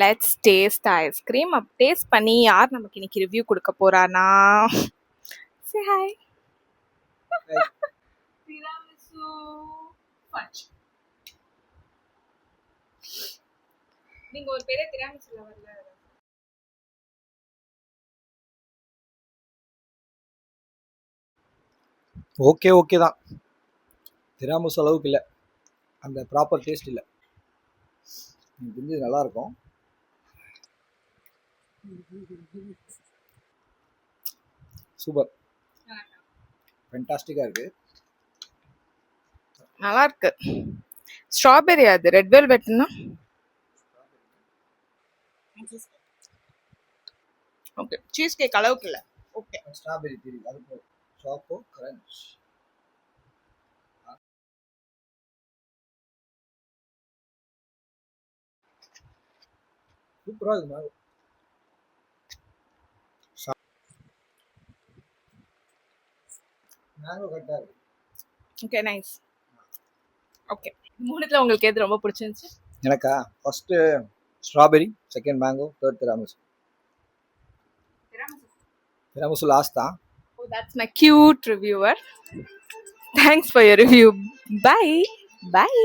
Let's taste ice cream. Taste பண்ணி யார் நமக்கு இன்னைக்கு ரிவ்யூ கொடுக்க போறானா? Say hi. Tiramisu fudge. நீங்க ஒரு பெரிய டிராமிசு லவர்ல. ஓகே தான். திராமிசு அளவுக்கு இல்லை, அந்த ப்ராப்பர் டேஸ்ட் இல்லை. எனக்கு தெரிஞ்சு நல்லா இருக்கும். சூப்பர், ஃபென்டாஸ்டிக்காக இருக்கு. நல்லா இருக்கு. ஸ்ட்ராபெரி, அது ரெட் வெல்வெட்னா ஓகே. சீஸ் கேக் அளவுக்கு இல்லை. ஓகே, ஸ்ட்ராபெரி தெரியும், அது போதும். Choco crunch. சூப்பராக இருக்கு. மேங்கோ கரெக்டாக இருக்கு. Okay, nice. ஓகே, மூணுத்துல உங்களுக்கு எது ரொம்ப பிடிச்சிருந்துச்சு? எனக்கா first strawberry, second mango, third tiramisu. Tiramisu last தான். Oh, that's my cute reviewer. Thanks for your review. Bye. Bye.